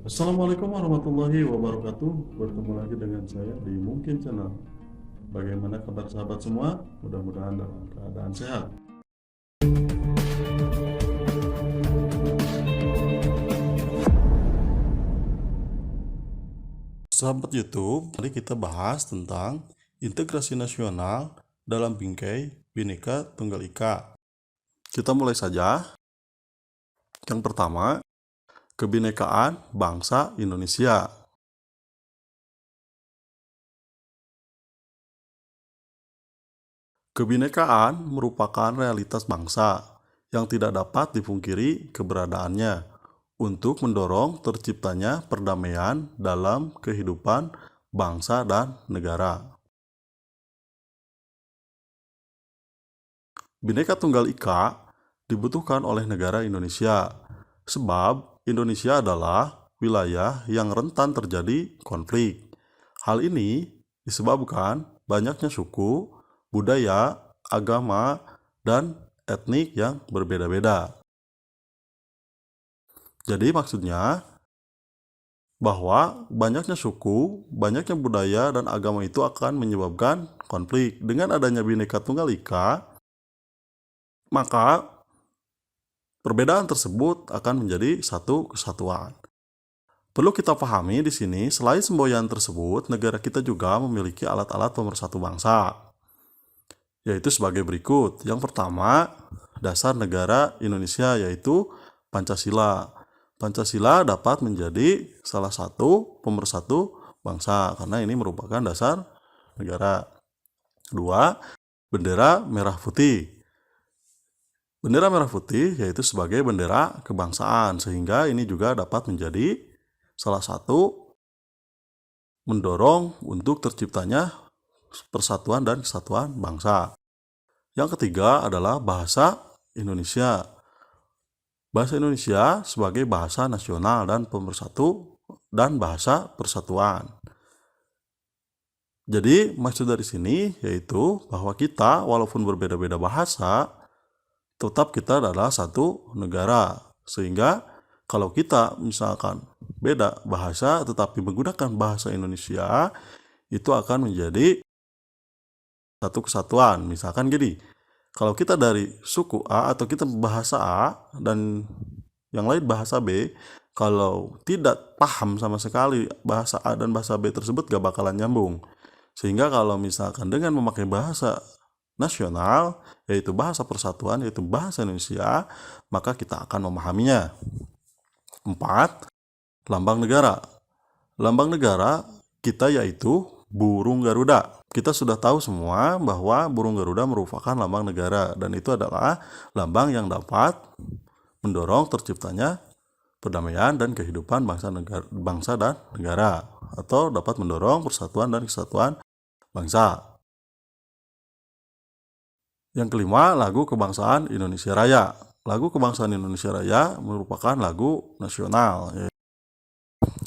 Assalamualaikum warahmatullahi wabarakatuh. Bertemu lagi dengan saya di Mungkin Channel. Bagaimana kabar sahabat semua? Mudah-mudahan dalam keadaan sehat. Sahabat YouTube, mari kita bahas tentang integrasi nasional dalam bingkai Bhinneka Tunggal Ika. Kita mulai saja. Yang pertama, kebinekaan bangsa Indonesia. Kebinekaan merupakan realitas bangsa yang tidak dapat dipungkiri keberadaannya untuk mendorong terciptanya perdamaian dalam kehidupan bangsa dan negara. Bhinneka Tunggal Ika dibutuhkan oleh negara Indonesia sebab Indonesia adalah wilayah yang rentan terjadi konflik. Hal ini disebabkan banyaknya suku, budaya, agama, dan etnik yang berbeda-beda. Jadi maksudnya bahwa banyaknya suku, banyaknya budaya, dan agama itu akan menyebabkan konflik. Dengan adanya Bhinneka Tunggal Ika, maka perbedaan tersebut akan menjadi satu kesatuan. Perlu kita pahami di sini, selain semboyan tersebut, negara kita juga memiliki alat-alat pemersatu bangsa, yaitu sebagai berikut. Yang pertama, dasar negara Indonesia, yaitu Pancasila. Pancasila dapat menjadi salah satu pemersatu bangsa, karena ini merupakan dasar negara. Kedua, bendera merah putih. Bendera merah putih yaitu sebagai bendera kebangsaan, sehingga ini juga dapat menjadi salah satu mendorong untuk terciptanya persatuan dan kesatuan bangsa. Yang ketiga adalah bahasa Indonesia. Bahasa Indonesia sebagai bahasa nasional dan pemersatu dan bahasa persatuan. Jadi maksud dari sini yaitu bahwa kita walaupun berbeda-beda bahasa, tetap kita adalah satu negara. Sehingga kalau kita misalkan beda bahasa tetapi menggunakan bahasa Indonesia, itu akan menjadi satu kesatuan. Misalkan gini, kalau kita dari suku A atau kita bahasa A dan yang lain bahasa B, kalau tidak paham sama sekali bahasa A dan bahasa B tersebut gak bakalan nyambung. Sehingga kalau misalkan dengan memakai bahasa nasional, yaitu bahasa persatuan, yaitu bahasa Indonesia, maka kita akan memahaminya. 4. Lambang negara. Lambang negara kita yaitu burung Garuda. Kita sudah tahu semua bahwa burung Garuda merupakan lambang negara, dan itu adalah lambang yang dapat mendorong terciptanya perdamaian dan kehidupan bangsa dan negara, atau dapat mendorong persatuan dan kesatuan bangsa. Yang kelima, lagu kebangsaan Indonesia Raya. Lagu kebangsaan Indonesia Raya merupakan lagu nasional.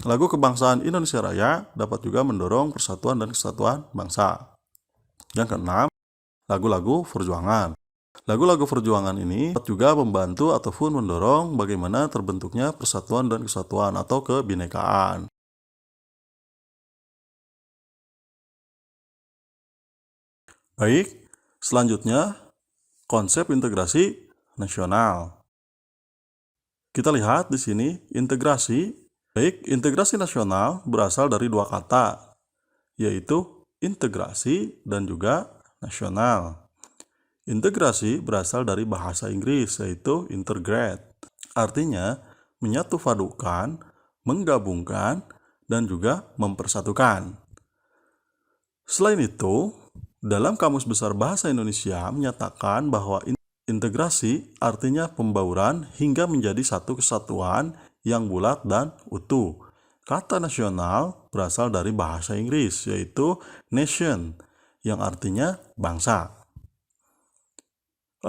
Lagu kebangsaan Indonesia Raya dapat juga mendorong persatuan dan kesatuan bangsa. Yang keenam, lagu-lagu perjuangan. Lagu-lagu perjuangan ini dapat juga membantu ataupun mendorong bagaimana terbentuknya persatuan dan kesatuan atau kebinekaan. Baik, selanjutnya konsep integrasi nasional. Kita lihat di sini integrasi. Baik, integrasi nasional berasal dari dua kata, yaitu integrasi dan juga nasional. Integrasi berasal dari bahasa Inggris, yaitu integrate. Artinya menyatu padukan, menggabungkan, dan juga mempersatukan. Selain itu, dalam Kamus Besar Bahasa Indonesia menyatakan bahwa integrasi artinya pembauran hingga menjadi satu kesatuan yang bulat dan utuh. Kata nasional berasal dari bahasa Inggris, yaitu nation, yang artinya bangsa.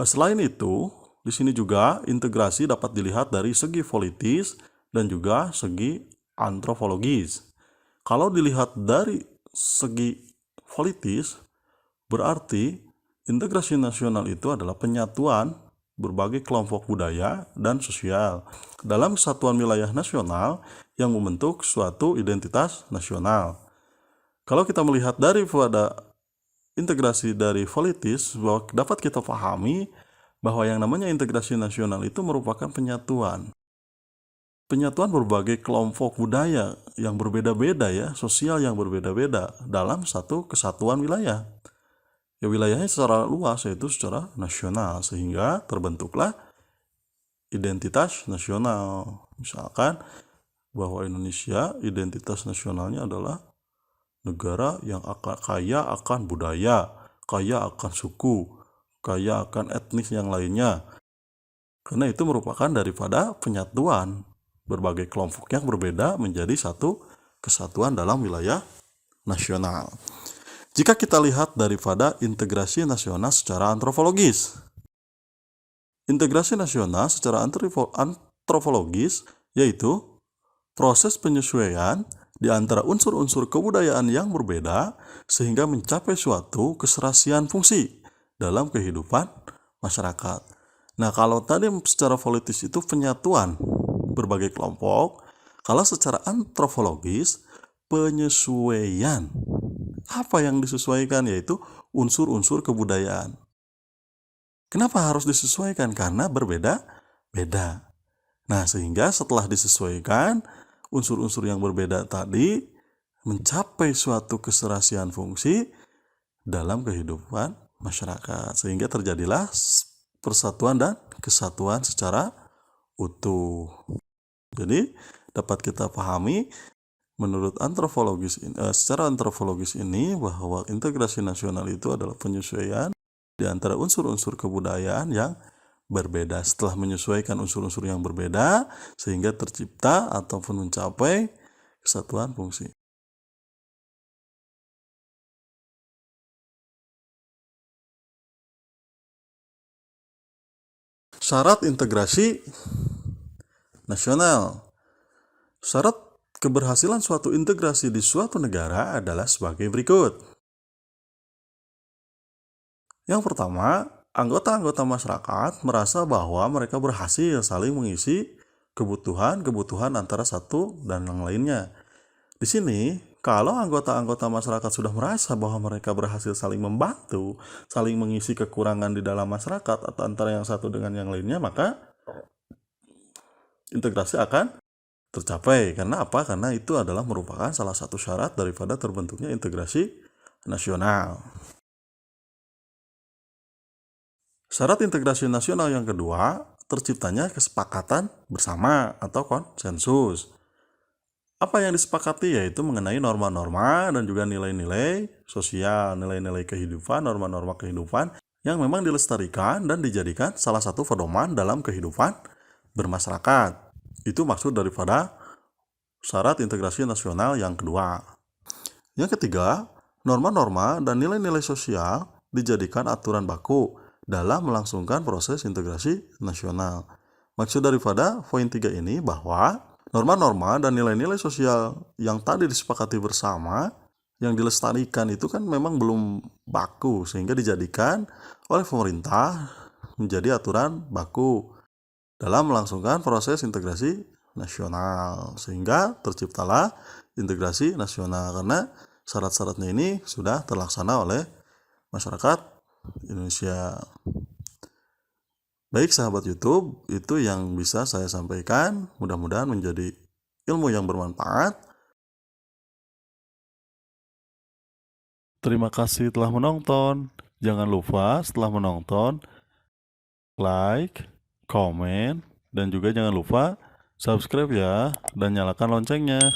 Selain itu, di sini juga integrasi dapat dilihat dari segi politis dan juga segi antropologis. Kalau dilihat dari segi politis, berarti integrasi nasional itu adalah penyatuan berbagai kelompok budaya dan sosial dalam kesatuan wilayah nasional yang membentuk suatu identitas nasional. Kalau kita melihat daripada integrasi dari politis, bahwa dapat kita pahami bahwa yang namanya integrasi nasional itu merupakan penyatuan berbagai kelompok budaya yang berbeda-beda ya, sosial yang berbeda-beda dalam satu kesatuan wilayah. Ya, wilayahnya secara luas yaitu secara nasional, sehingga terbentuklah identitas nasional. Misalkan bahwa Indonesia identitas nasionalnya adalah negara yang kaya akan budaya, kaya akan suku, kaya akan etnis yang lainnya. Karena itu merupakan daripada penyatuan berbagai kelompok yang berbeda menjadi satu kesatuan dalam wilayah nasional. Jika kita lihat daripada integrasi nasional secara antropologis, integrasi nasional secara antropologis yaitu proses penyesuaian di antara unsur-unsur kebudayaan yang berbeda sehingga mencapai suatu keserasian fungsi dalam kehidupan masyarakat. Nah, kalau tadi secara politis itu penyatuan berbagai kelompok, kalau secara antropologis penyesuaian. Apa yang disesuaikan? Yaitu unsur-unsur kebudayaan. Kenapa harus disesuaikan? Karena berbeda-beda. Nah, sehingga setelah disesuaikan, unsur-unsur yang berbeda tadi mencapai suatu keserasian fungsi dalam kehidupan masyarakat, sehingga terjadilah persatuan dan kesatuan secara utuh. Jadi dapat kita pahami menurut secara antropologis ini bahwa integrasi nasional itu adalah penyesuaian di antara unsur-unsur kebudayaan yang berbeda. Setelah menyesuaikan unsur-unsur yang berbeda sehingga tercipta ataupun mencapai kesatuan fungsi. Syarat integrasi nasional. Syarat keberhasilan suatu integrasi di suatu negara adalah sebagai berikut. Yang pertama, anggota-anggota masyarakat merasa bahwa mereka berhasil saling mengisi kebutuhan antara satu dan yang lainnya. Di sini, kalau anggota-anggota masyarakat sudah merasa bahwa mereka berhasil saling membantu, saling mengisi kekurangan di dalam masyarakat atau antara yang satu dengan yang lainnya, maka integrasi akan tercapai. Karena apa? Karena itu adalah merupakan salah satu syarat daripada terbentuknya integrasi nasional. Syarat integrasi nasional yang kedua, terciptanya kesepakatan bersama atau konsensus. Apa yang disepakati yaitu mengenai norma-norma dan juga nilai-nilai sosial, nilai-nilai kehidupan, norma-norma kehidupan yang memang dilestarikan dan dijadikan salah satu pedoman dalam kehidupan bermasyarakat. Itu maksud daripada syarat integrasi nasional yang kedua. Yang ketiga, norma-norma dan nilai-nilai sosial dijadikan aturan baku dalam melangsungkan proses integrasi nasional. Maksud daripada poin 3 ini bahwa norma-norma dan nilai-nilai sosial yang tadi disepakati bersama, yang dilestarikan itu kan memang belum baku, sehingga dijadikan oleh pemerintah menjadi aturan baku dalam melangsungkan proses integrasi nasional, sehingga terciptalah integrasi nasional karena syarat-syaratnya ini sudah terlaksana oleh masyarakat Indonesia. Baik sahabat YouTube, itu yang bisa saya sampaikan. Mudah-mudahan menjadi ilmu yang bermanfaat. Terima kasih telah menonton. Jangan lupa setelah menonton, like, komen, dan juga jangan lupa subscribe ya, dan nyalakan loncengnya.